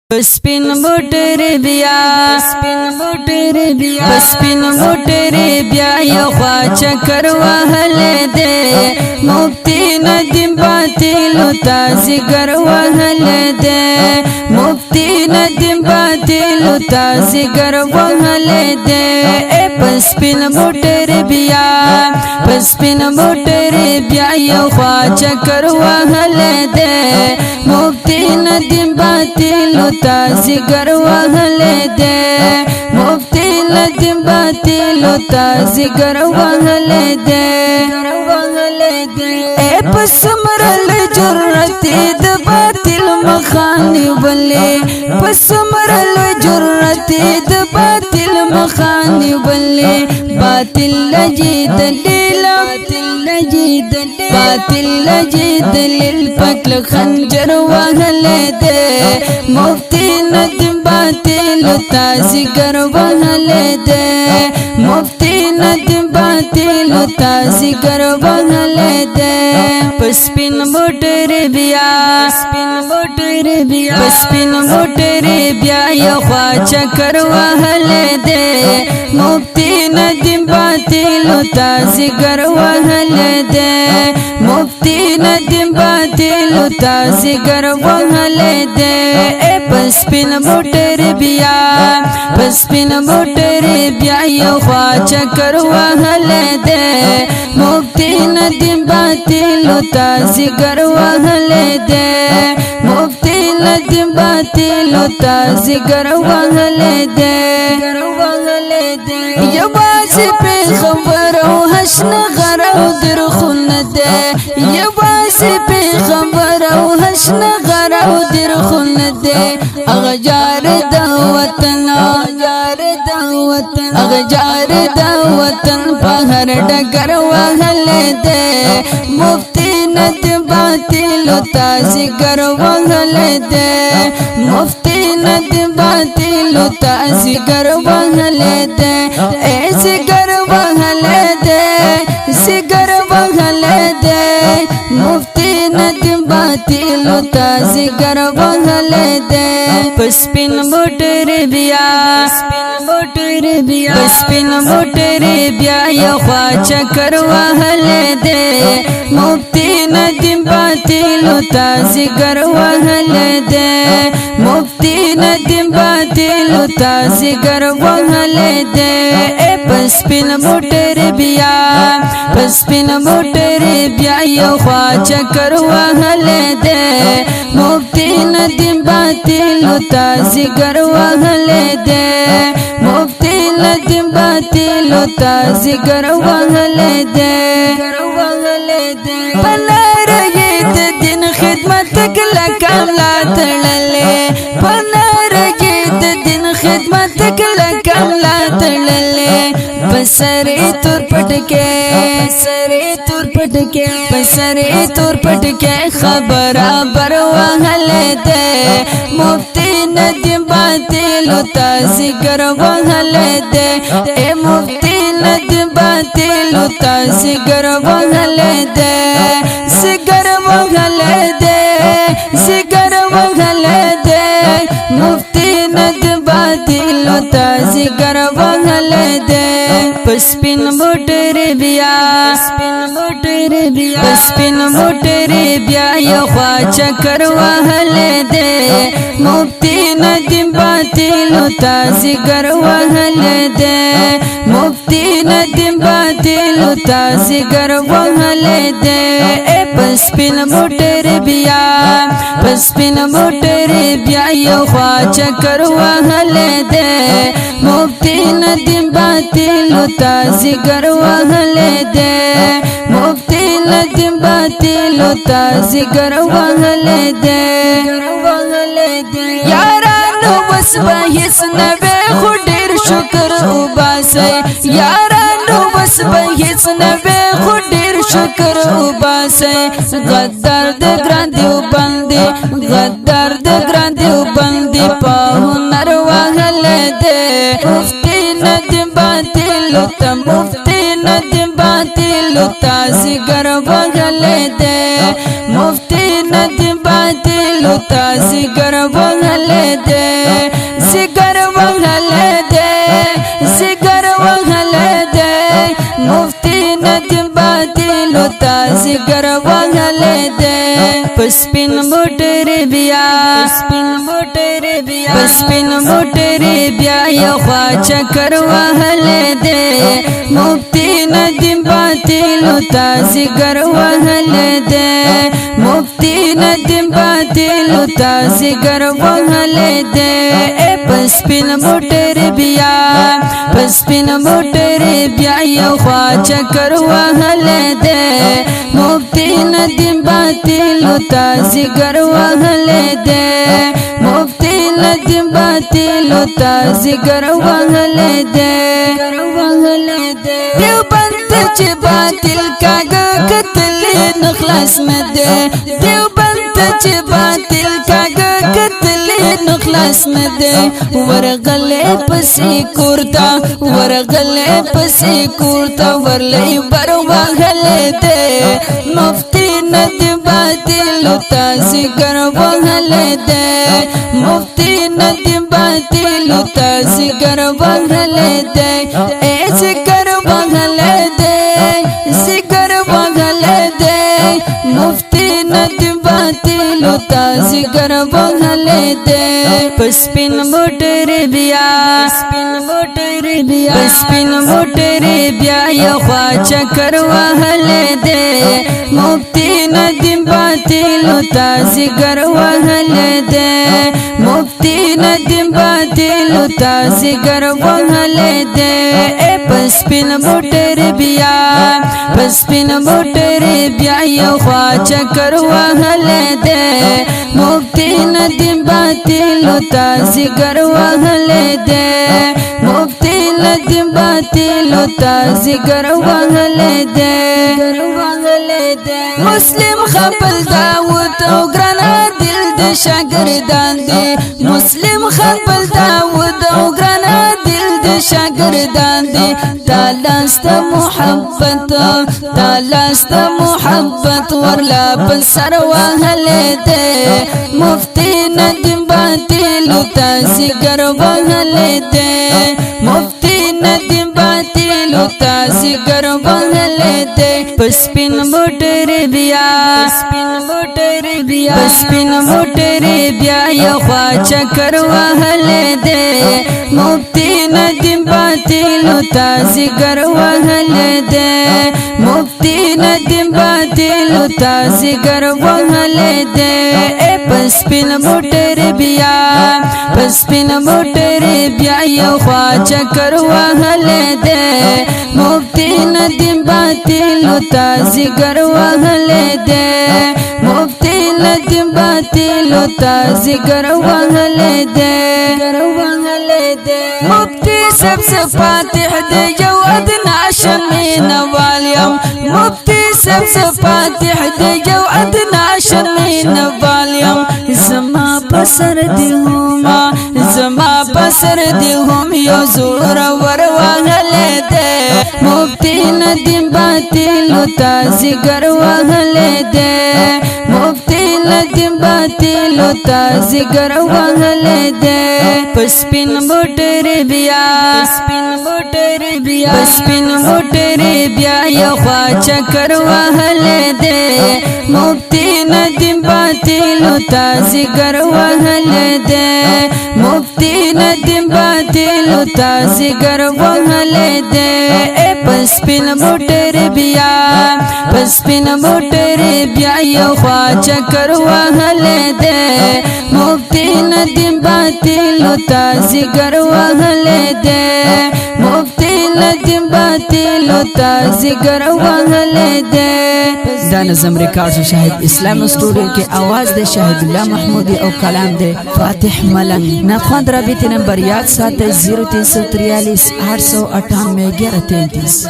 spin motor बिया spin motor बिया यो ख्वाचा करवा हले दे मुफ्ती नदीम बातिल ताज़ी करवा हले दे मुफ्ती नदीम बातिल ताज़ी करवा हले दे स्पिन मोटर बिया यो ख्वाचा करवा हले दे मुफ्ती नदीम बातिल ताज़ी करवा हले दे मुफ्ती नदीम बातिल ताज़ी करवा हले दे पसमरल जुर्रती द बातिल मखानी बल्ले पसमरल जुर्रती द बातिल मखानी बल्ले बातिल लजीद लीला बातिल लजीद लिल पकल खंजर वहले दे मुफ्ती नदीम बातिल ताज़ी करवा हले दे मुफ्ती नदीम बातिल ताज़ी करवा हले दे स्पिन मोटर बिया यो ख्वाचा करवा हले दे मुफ्ती नदीम बातिल ताज़ी करवा हले दे मुफ्ती नदीम बातिल ताज़ी करवा हले दे स्पिन मोटर बिया यो ख्वाचा करवा हले दे मुफ्ती नदीम बातिल ताज़ी करवा हले दे मुफ्ती नदीम बातिल ताज़ी करवा हले दे ये बाज़ी पे खबर हसन गरौ दर खुन दे ये बाज़ी पे खबर हसन गरौ दर खुन दे अगजार दावतन पहर डगर वहले दे मुफ्ती नदीम बातिल ताज़ी करवा हले दे मुफ्ती नदीम बातिल ताज़ी करवा हले दे ऐसे करवा हले दे मुफ्ती नदीम बातिल ताज़ी करवा हले दे स्पिन मोटर बिया यो ख्वाचा करवा हले दे मुफ्ती नदीम बातिल ताज़ी करवा हले दे मुफ्ती नदीम बातिल ताज़ी करवा हले दे स्पिन मोटर बिया यो ख्वाचा करवा हले दे मुफ्ती नदीम बातिल ताज़ी करवा हले दे मुफ्ती नदीम बातिल ताज़ी करवा हले दे पनार गीत दिन खिदमत कला कामला तड़ले पनार गीत दिन खिदमत कला कामला तड़ले पसरे तुर पटके खबरा बरवा हले दे मुफ्ती नदीम बातिल ताज़ी करवा हले दे मुफ्ती नदीम बातिल ताज़ी करवा हले दे करवा हले दे मुफ्ती नदीम बातिल ताज़ी करवा हले दे स्पिन मोटर बिया यो ख्वाचा करवा हले दे मुफ्ती नदीम बातिल ताज़ी करवा हले दे मुफ्ती नदीम बातिल ताज़ी करवा हले दे स्पिन मोटर बिया यो ख्वाचा करवा हले दे मुफ्ती नदीम बातिल ताज़ी करवा हले दे मुफ्ती नदीम बातिल ताज़ी करवा हले दे यारानो बस बहिस नबे खुदेर शुक्र उबासे यारानो बस बहिस नबे खुदेर शुक्र उबासे गद्दार द ग्रांदी बंदी पाहु नरवा हले दे मुफ्ती नदीम बातिल ताज़ी करवा हले दे मुफ्ती नदीम बातिल باطل تا زگر وغلے دے زگر وغلے دے زگر وغلے دے مفتی ندیم باطل تا زگر وغلے دے پسپن موٹر بیا پسپن موٹر بیا یخوا چکر وغلے دے مفتی ندیم باطل تا زگر وغلے دے مفتی ندیم باطل تا زگر وغلے دے پسپن موٹر بیا پسپن موٹر بیا یخوا چکر وغلے دے مفتی ندیم باطل تا زگر وغلے دے مفتی ندیم باطل تا زگر وغلے دے دیوبند چه باطل کاغا قتل نخلاص مده دیوبند چه باطل کاغا قتل نخلاص مده ورغلے پسی کورتا ورغلے پسی کورتا ورلی بر وغلے دے مفتی ندیم باطل تا زگر وغلے دے مفتی ندیم باطل تا زگر وغلے دے اے زگر وغلے دے زگر وغلے دے مفتی ندیم باطل تا زگر وغلے دے پسپن موٹر بیا پسپن موٹر بیا یخوا چکر وغلے دے مفتی ندیم باطل تا زگر وغلے دے مفتی ندیم باطل تا زگر وغلے دے پسپن موٹر بیا پسپن موٹر بیا یخوا چکر وغلے دے مفتی ندیم باطل تا زگر وغلے دے مفتی ندیم باطل تا زگر وغلے دے مسلم خپل داوت او گرانا دل د شاگردان دی مسلم خپل داوت او گرانا دل د شاگردان دی تالاست محبت ورلا بسر وغلے دے مفتی ندیم باطل تا زگر وغلے دے مفتی ندیم باطل تا زگر وغلے دے پسپن موٹر بیا پسپن موٹر بیا یخوا چکر وغلے دے مفتی ندیم باطل تا زگر وغلے دے مفتی ندیم باطل تا زگر وغلے دے پسپن موٹر بیا پسپن موٹر بیا یخوا چکر وغلے دے مفتی ندیم باطل تا زگر وغلے دے مفتی ندیم باطل تا زگر وغلے دے مفتی سب سے فاتح دے جو ادنا شمین والیم مفتی سب سے فاتح دے جو ادنا شمین والیم زما پسر دی ہم یو زور ور وغلے دے مفتی ندیم باطل تا زگر وغلے دے مفتی ندیم باطل تا زگر وغلے دے پسپن موٹر بیا پسپن موٹر بیا یخوا چکر وغلے دے مفتی ندیم باطل تا زگر وغلے دے مفتی ندیم باطل تا زگر وغلے دے پسپن موٹر بیا یخوا چکر وغلے دے مفتی ندیم باطل تا زگر وغلے دے مفتی ندیم باطل تا زگر وغلے دے دا نظم ریکارڈ شاہد اسلام اسٹوڈیو کے آواز دے شاہد اللہ محمودی او کلام دے فاتح ملنگ نخواند رابطی نمبر یاد ساتھ 0343 898 1133